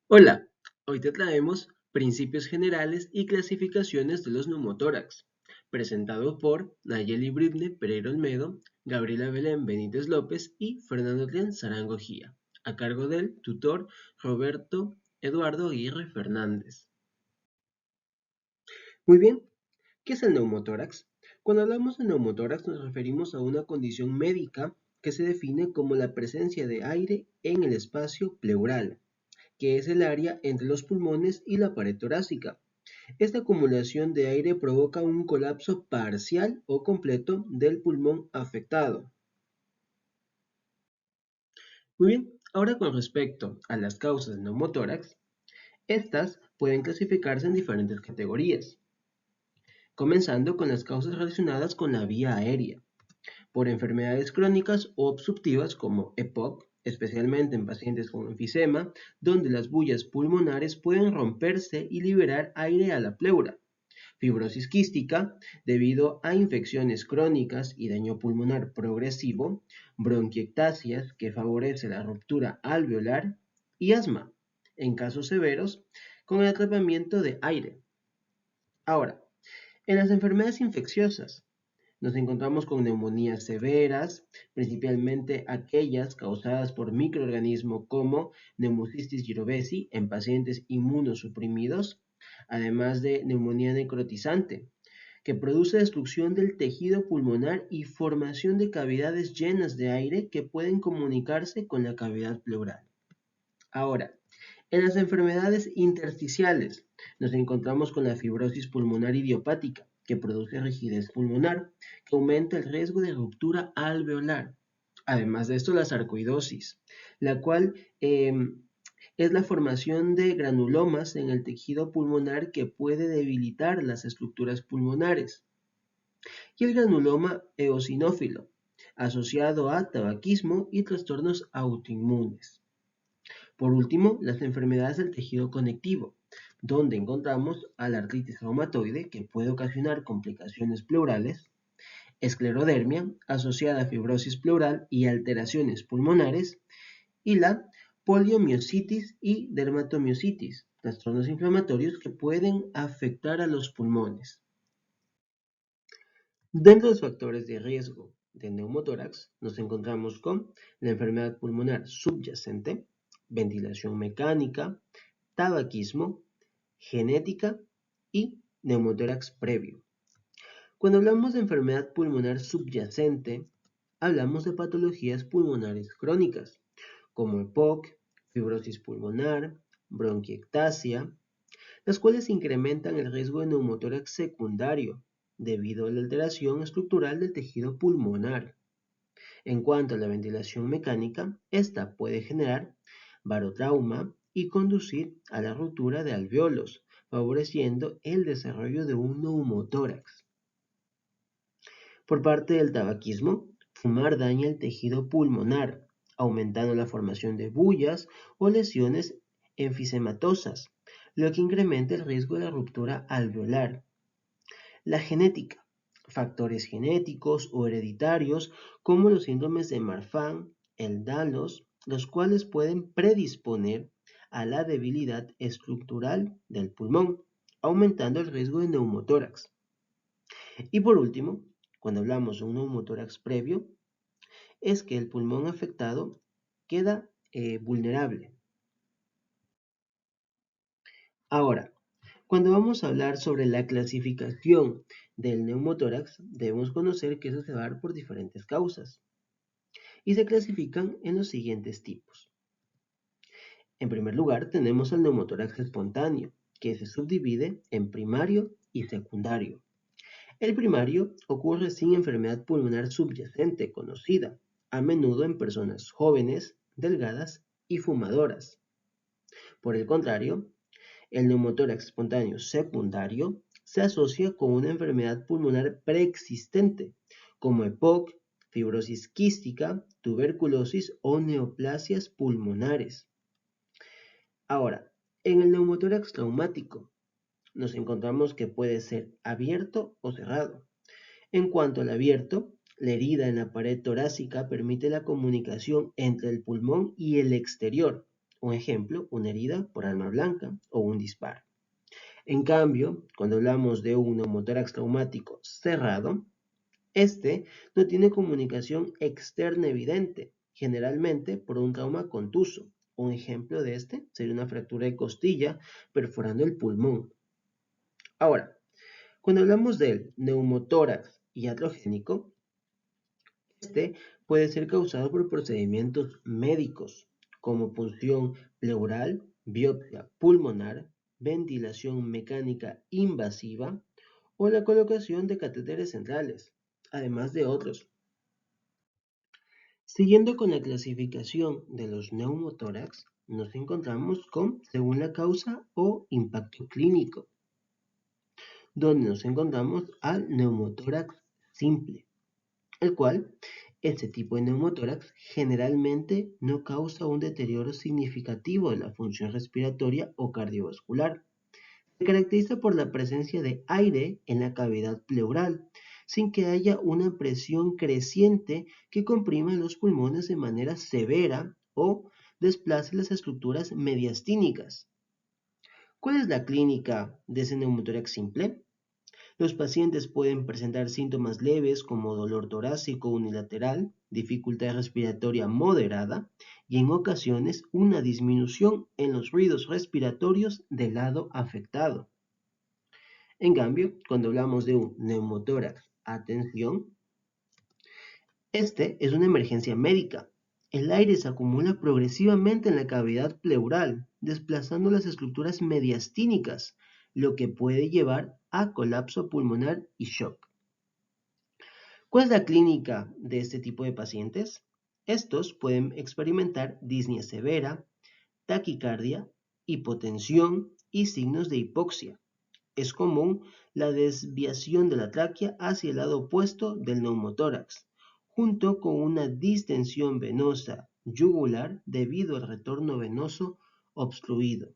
Hola, hoy te traemos principios generales y clasificaciones de los neumotórax, presentado por Nayeli Britne Pereira Olmedo, Gabriela Belén Benítez López y Fernando Trián Sarango Gía, a cargo del tutor Roberto Eduardo Aguirre Fernández. Muy bien, ¿qué es el neumotórax? Cuando hablamos de neumotórax nos referimos a una condición médica que se define como la presencia de aire en el espacio pleural, que es el área entre los pulmones y la pared torácica. Esta acumulación de aire provoca un colapso parcial o completo del pulmón afectado. Muy bien, ahora con respecto a las causas de neumotórax, estas pueden clasificarse en diferentes categorías, comenzando con las causas relacionadas con la vía aérea, por enfermedades crónicas o obstructivas como EPOC, especialmente en pacientes con enfisema, donde las bullas pulmonares pueden romperse y liberar aire a la pleura. Fibrosis quística, debido a infecciones crónicas y daño pulmonar progresivo, bronquiectasias, que favorece la ruptura alveolar, y asma, en casos severos, con el atrapamiento de aire. Ahora, en las enfermedades infecciosas, nos encontramos con neumonías severas, principalmente aquellas causadas por microorganismos como Pneumocystis jirovecii en pacientes inmunosuprimidos, además de neumonía necrotizante, que produce destrucción del tejido pulmonar y formación de cavidades llenas de aire que pueden comunicarse con la cavidad pleural. Ahora, en las enfermedades intersticiales nos encontramos con la fibrosis pulmonar idiopática, que produce rigidez pulmonar, que aumenta el riesgo de ruptura alveolar. Además de esto, la sarcoidosis, la cual es la formación de granulomas en el tejido pulmonar que puede debilitar las estructuras pulmonares. Y el granuloma eosinófilo, asociado a tabaquismo y trastornos autoinmunes. Por último, las enfermedades del tejido conectivo, donde encontramos a la artritis reumatoide, que puede ocasionar complicaciones pleurales, esclerodermia, asociada a fibrosis pleural y alteraciones pulmonares, y la poliomiositis y dermatomiositis, trastornos inflamatorios que pueden afectar a los pulmones. Dentro de los factores de riesgo de neumotórax, nos encontramos con la enfermedad pulmonar subyacente, ventilación mecánica, tabaquismo, genética y neumotórax previo. Cuando hablamos de enfermedad pulmonar subyacente, hablamos de patologías pulmonares crónicas, como EPOC, fibrosis pulmonar, bronquiectasia, las cuales incrementan el riesgo de neumotórax secundario debido a la alteración estructural del tejido pulmonar. En cuanto a la ventilación mecánica, esta puede generar barotrauma y conducir a la ruptura de alveolos, favoreciendo el desarrollo de un neumotórax. Por parte del tabaquismo, fumar daña el tejido pulmonar, aumentando la formación de bullas o lesiones enfisematosas, lo que incrementa el riesgo de ruptura alveolar. La genética, factores genéticos o hereditarios como los síndromes de Marfan, Ehlers-Danlos, los cuales pueden predisponer a la debilidad estructural del pulmón, aumentando el riesgo de neumotórax. Y por último, cuando hablamos de un neumotórax previo, es que el pulmón afectado queda vulnerable. Ahora, cuando vamos a hablar sobre la clasificación del neumotórax, debemos conocer que eso se va a dar por diferentes causas y se clasifican en los siguientes tipos. En primer lugar, tenemos el neumotórax espontáneo, que se subdivide en primario y secundario. El primario ocurre sin enfermedad pulmonar subyacente conocida, a menudo en personas jóvenes, delgadas y fumadoras. Por el contrario, el neumotórax espontáneo secundario se asocia con una enfermedad pulmonar preexistente, como EPOC, fibrosis quística, tuberculosis o neoplasias pulmonares. Ahora, en el neumotórax traumático, nos encontramos que puede ser abierto o cerrado. En cuanto al abierto, la herida en la pared torácica permite la comunicación entre el pulmón y el exterior, Un ejemplo, una herida por arma blanca o un disparo. En cambio, cuando hablamos de un neumotórax traumático cerrado, este no tiene comunicación externa evidente, generalmente por un trauma contuso. Un ejemplo de este sería una fractura de costilla perforando el pulmón. Ahora, cuando hablamos del neumotórax iatrogénico, este puede ser causado por procedimientos médicos como punción pleural, biopsia pulmonar, ventilación mecánica invasiva o la colocación de catéteres centrales, además de otros. Siguiendo con la clasificación de los neumotórax, nos encontramos con según la causa o impacto clínico, donde nos encontramos al neumotórax simple, el cual, este tipo de neumotórax generalmente no causa un deterioro significativo de la función respiratoria o cardiovascular. Se caracteriza por la presencia de aire en la cavidad pleural, sin que haya una presión creciente que comprima los pulmones de manera severa o desplace las estructuras mediastínicas. ¿Cuál es la clínica de ese neumotórax simple? Los pacientes pueden presentar síntomas leves como dolor torácico unilateral, dificultad respiratoria moderada y en ocasiones una disminución en los ruidos respiratorios del lado afectado. En cambio, cuando hablamos de un neumotórax, atención, este es una emergencia médica. El aire se acumula progresivamente en la cavidad pleural, desplazando las estructuras mediastínicas, lo que puede llevar a colapso pulmonar y shock. ¿Cuál es la clínica de este tipo de pacientes? Estos pueden experimentar disnea severa, taquicardia, hipotensión y signos de hipoxia. Es común la desviación de la tráquea hacia el lado opuesto del neumotórax, junto con una distensión venosa yugular debido al retorno venoso obstruido.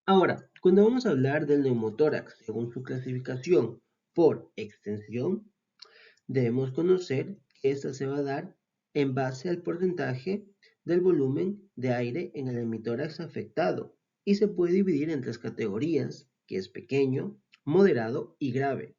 Ahora, cuando vamos a hablar del neumotórax según su clasificación por extensión, debemos conocer que esta se va a dar en base al porcentaje del volumen de aire en el hemitórax afectado y se puede dividir en tres categorías, que es pequeño, moderado y grave.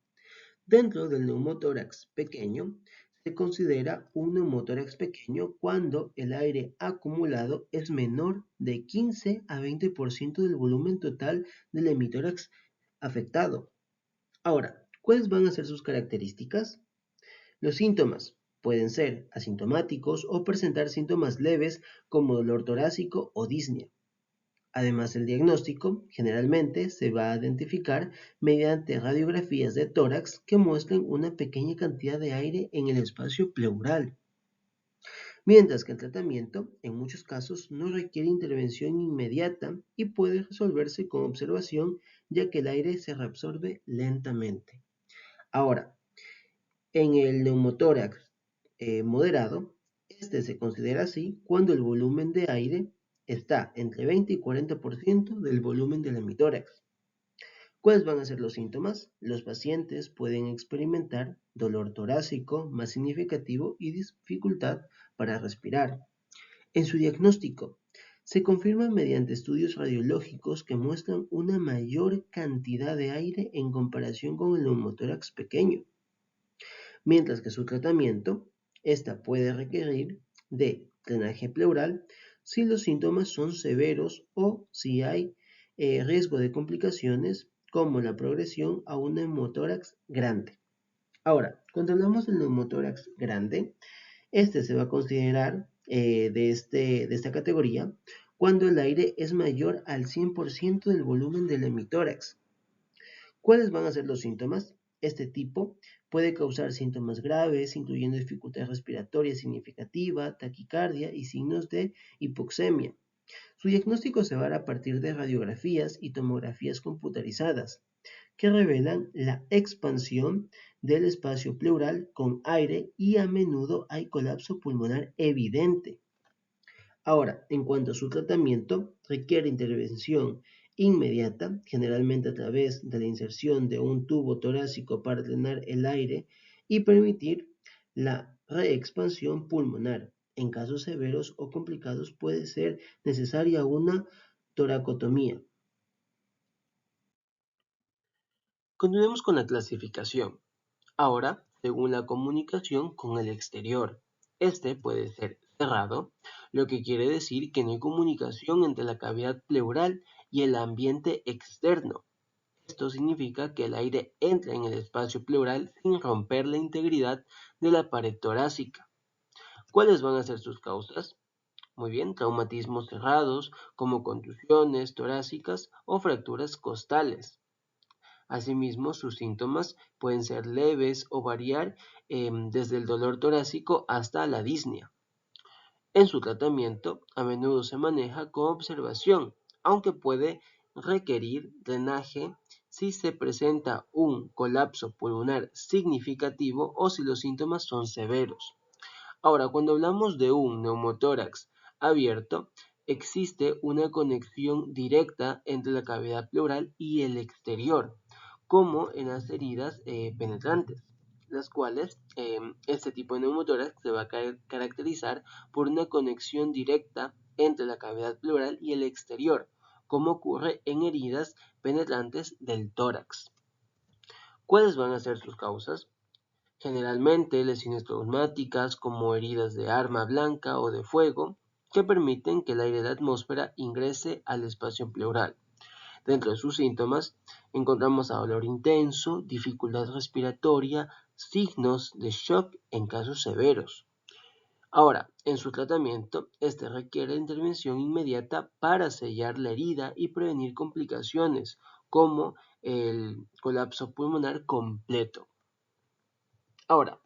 Dentro del neumotórax pequeño, se considera un neumotórax pequeño cuando el aire acumulado es menor de 15 a 20% del volumen total del hemitórax afectado. Ahora, ¿cuáles van a ser sus características? Los síntomas pueden ser asintomáticos o presentar síntomas leves como dolor torácico o disnea. Además, el diagnóstico generalmente se va a identificar mediante radiografías de tórax que muestren una pequeña cantidad de aire en el espacio pleural, mientras que el tratamiento en muchos casos no requiere intervención inmediata y puede resolverse con observación ya que el aire se reabsorbe lentamente. Ahora, en el neumotórax moderado, este se considera así cuando el volumen de aire está entre 20 y 40% del volumen del hemitórax. ¿Cuáles van a ser los síntomas? Los pacientes pueden experimentar dolor torácico más significativo y dificultad para respirar. En su diagnóstico, se confirma mediante estudios radiológicos que muestran una mayor cantidad de aire en comparación con el neumotórax pequeño, mientras que su tratamiento, esta puede requerir de drenaje pleural si los síntomas son severos o si hay riesgo de complicaciones como la progresión a un neumotórax grande. Ahora, cuando hablamos del neumotórax grande, este se va a considerar de esta categoría cuando el aire es mayor al 100% del volumen del hemitórax. ¿Cuáles van a ser los síntomas? Este tipo puede causar síntomas graves, incluyendo dificultad respiratoria significativa, taquicardia y signos de hipoxemia. Su diagnóstico se va a dar a partir de radiografías y tomografías computarizadas, que revelan la expansión del espacio pleural con aire y a menudo hay colapso pulmonar evidente. Ahora, en cuanto a su tratamiento, requiere intervención inmediata, generalmente a través de la inserción de un tubo torácico para drenar el aire y permitir la reexpansión pulmonar. En casos severos o complicados puede ser necesaria una toracotomía. Continuemos con la clasificación. Ahora, según la comunicación con el exterior. Este puede ser cerrado, lo que quiere decir que no hay comunicación entre la cavidad pleural y el ambiente externo. Esto significa que el aire entra en el espacio pleural sin romper la integridad de la pared torácica. ¿Cuáles van a ser sus causas? Muy bien, traumatismos cerrados como contusiones torácicas o fracturas costales. Asimismo, sus síntomas pueden ser leves o variar desde el dolor torácico hasta la disnea. En su tratamiento, a menudo se maneja con observación, aunque puede requerir drenaje si se presenta un colapso pulmonar significativo o si los síntomas son severos. Ahora, cuando hablamos de un neumotórax abierto, existe una conexión directa entre la cavidad pleural y el exterior, como en las heridas penetrantes, las cuales este tipo de neumotórax se va a caracterizar por una conexión directa entre la cavidad pleural y el exterior, como ocurre en heridas penetrantes del tórax. ¿Cuáles van a ser sus causas? Generalmente lesiones traumáticas como heridas de arma blanca o de fuego que permiten que el aire de la atmósfera ingrese al espacio pleural. Dentro de sus síntomas encontramos a dolor intenso, dificultad respiratoria, signos de shock en casos severos. Ahora, en su tratamiento, este requiere intervención inmediata para sellar la herida y prevenir complicaciones como el colapso pulmonar completo. Ahora,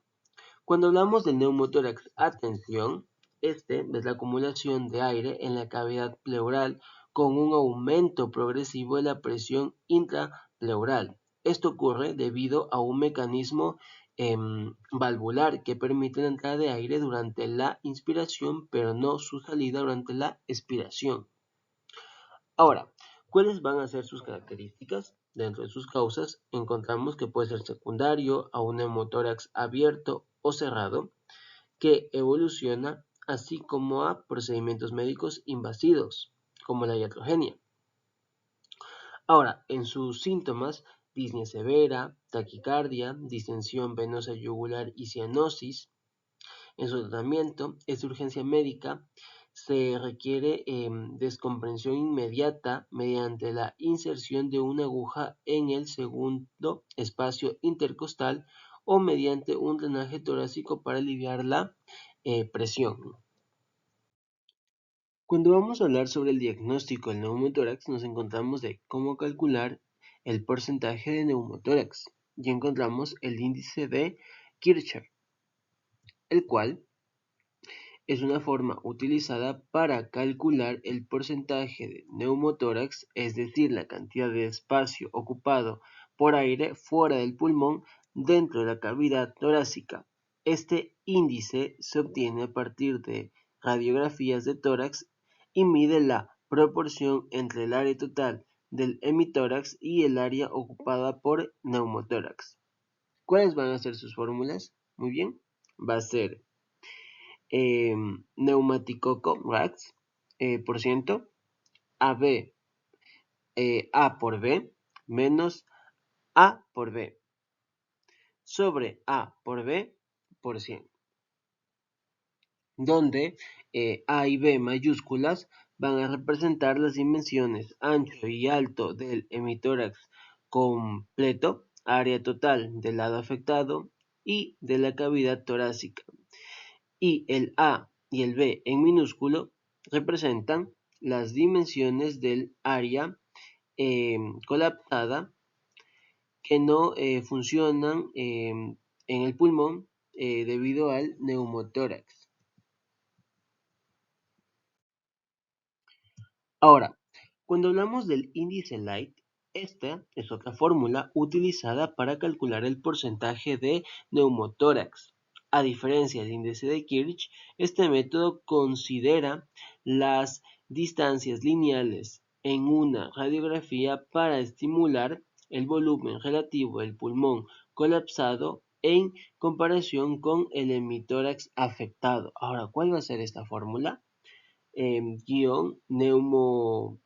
cuando hablamos del neumotórax, atención, este es la acumulación de aire en la cavidad pleural con un aumento progresivo de la presión intrapleural. Esto ocurre debido a un mecanismo valvular que permite la entrada de aire durante la inspiración, pero no su salida durante la expiración. Ahora, ¿cuáles van a ser sus características? Dentro de sus causas encontramos que puede ser secundario a un neumotórax abierto o cerrado, que evoluciona así como a procedimientos médicos invasivos, como la iatrogenia. Ahora, en sus síntomas, disnea severa, taquicardia, distensión venosa yugular y cianosis. En su tratamiento, es de urgencia médica, se requiere descomprensión inmediata mediante la inserción de una aguja en el segundo espacio intercostal o mediante un drenaje torácico para aliviar la presión. Cuando vamos a hablar sobre el diagnóstico del neumotórax, nos encontramos de cómo calcular el porcentaje de neumotórax y encontramos el índice de Kircher, el cual es una forma utilizada para calcular el porcentaje de neumotórax, es decir, la cantidad de espacio ocupado por aire fuera del pulmón dentro de la cavidad torácica. Este índice se obtiene a partir de radiografías de tórax y mide la proporción entre el área total del hemitórax y el área ocupada por neumotórax. ¿Cuáles van a ser sus fórmulas? Muy bien, va a ser Neumaticoco Rax por ciento, AB, A por B menos A por B sobre A por B por 100, donde A y B mayúsculas van a representar las dimensiones ancho y alto del hemitórax completo, área total del lado afectado y de la cavidad torácica. Y el A y el B en minúsculo representan las dimensiones del área colapsada que no funcionan en el pulmón debido al neumotórax. Ahora, cuando hablamos del índice Light, esta es otra fórmula utilizada para calcular el porcentaje de neumotórax. A diferencia del índice de Kirch, este método considera las distancias lineales en una radiografía para estimular el volumen relativo del pulmón colapsado en comparación con el hemitórax afectado. Ahora, ¿cuál va a ser esta fórmula? Guión neumotórax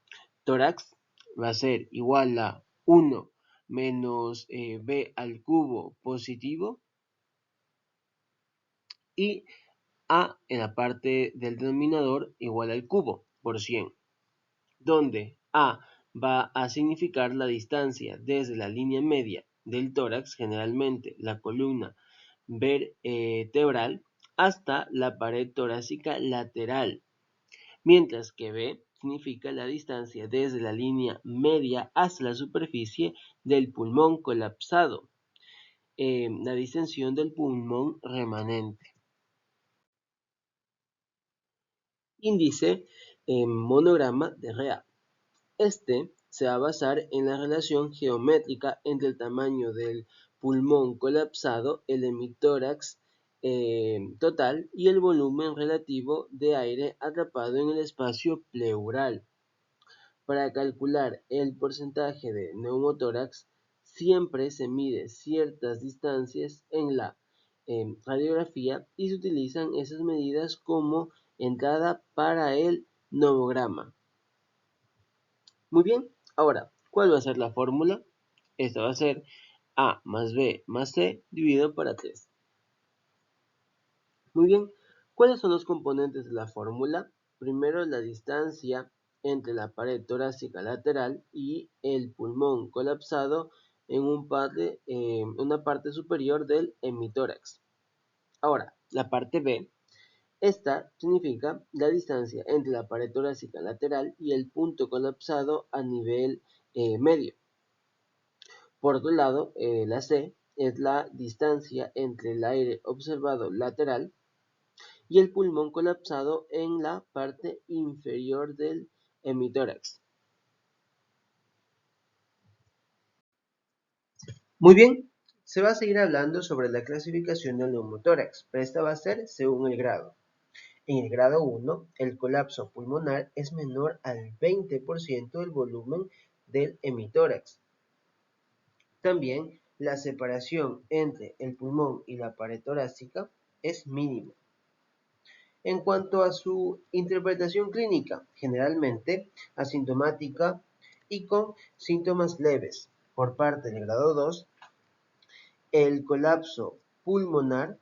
va a ser igual a 1 menos b al cubo positivo y a en la parte del denominador igual al cubo por 100, donde a va a significar la distancia desde la línea media del tórax, generalmente la columna vertebral, hasta la pared torácica lateral, mientras que b significa la distancia desde la línea media hasta la superficie del pulmón colapsado, la distensión del pulmón remanente. Índice monograma de Rea. Este se va a basar en la relación geométrica entre el tamaño del pulmón colapsado, el hemitórax total y el volumen relativo de aire atrapado en el espacio pleural. Para calcular el porcentaje de neumotórax, siempre se mide ciertas distancias en la radiografía y se utilizan esas medidas como entrada para el nomograma. Muy bien, ahora, ¿cuál va a ser la fórmula? Esta va a ser A más B más C dividido para 3. Muy bien, ¿cuáles son los componentes de la fórmula? Primero, la distancia entre la pared torácica lateral y el pulmón colapsado en una parte superior del hemitórax. Ahora, la parte B, esta significa la distancia entre la pared torácica lateral y el punto colapsado a nivel medio. Por otro lado, la C es la distancia entre el aire observado lateral y el pulmón colapsado en la parte inferior del hemitórax. Muy bien, se va a seguir hablando sobre la clasificación del neumotórax, pero esta va a ser según el grado. En el grado 1, el colapso pulmonar es menor al 20% del volumen del hemitórax. También la separación entre el pulmón y la pared torácica es mínima. En cuanto a su interpretación clínica, generalmente asintomática y con síntomas leves. Por parte del grado 2, el colapso pulmonar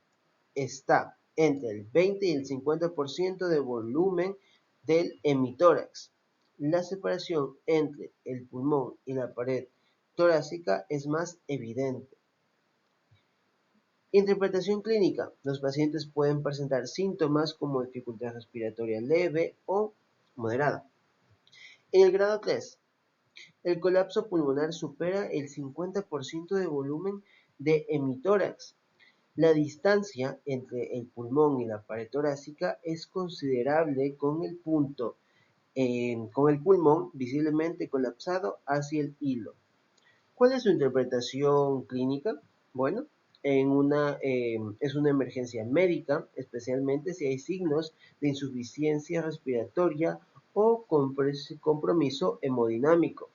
está entre el 20 y el 50% de volumen del hemitórax. La separación entre el pulmón y la pared torácica es más evidente. Interpretación clínica. Los pacientes pueden presentar síntomas como dificultad respiratoria leve o moderada. En el grado 3, el colapso pulmonar supera el 50% de volumen de hemitórax. La distancia entre el pulmón y la pared torácica es considerable con el pulmón visiblemente colapsado hacia el hilo. ¿Cuál es su interpretación clínica? Bueno, es una emergencia médica, especialmente si hay signos de insuficiencia respiratoria o compromiso hemodinámico.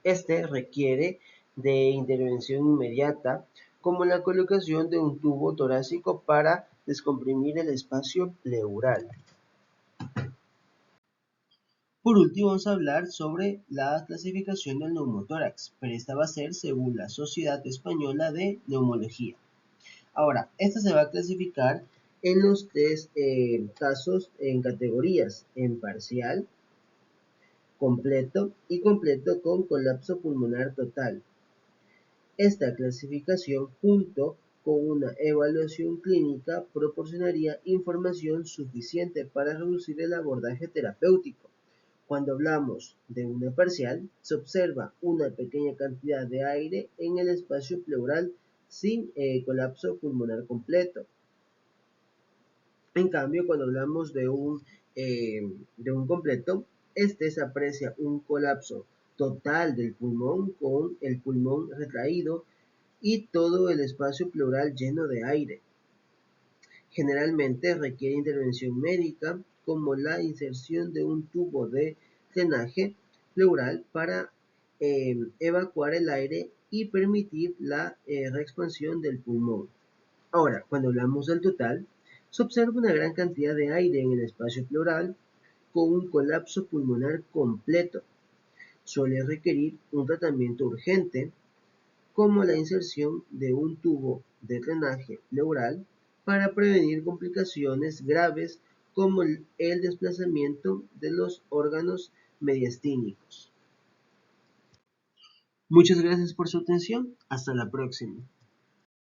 Este requiere de intervención inmediata, como la colocación de un tubo torácico para descomprimir el espacio pleural. Por último, vamos a hablar sobre la clasificación del neumotórax, pero esta va a ser según la Sociedad Española de Neumología. Ahora, esta se va a clasificar en los tres casos en categorías, en parcial, completo y completo con colapso pulmonar total. Esta clasificación, junto con una evaluación clínica, proporcionaría información suficiente para reducir el abordaje terapéutico. Cuando hablamos de una parcial, se observa una pequeña cantidad de aire en el espacio pleural sin colapso pulmonar completo. En cambio, cuando hablamos de un completo, se aprecia un colapso total del pulmón con el pulmón retraído y todo el espacio pleural lleno de aire. Generalmente requiere intervención médica como la inserción de un tubo de drenaje pleural para evacuar el aire y permitir la reexpansión del pulmón. Ahora, cuando hablamos del total, se observa una gran cantidad de aire en el espacio pleural con un colapso pulmonar completo. Suele requerir un tratamiento urgente, como la inserción de un tubo de drenaje pleural para prevenir complicaciones graves como el desplazamiento de los órganos mediastínicos. Muchas gracias por su atención. Hasta la próxima.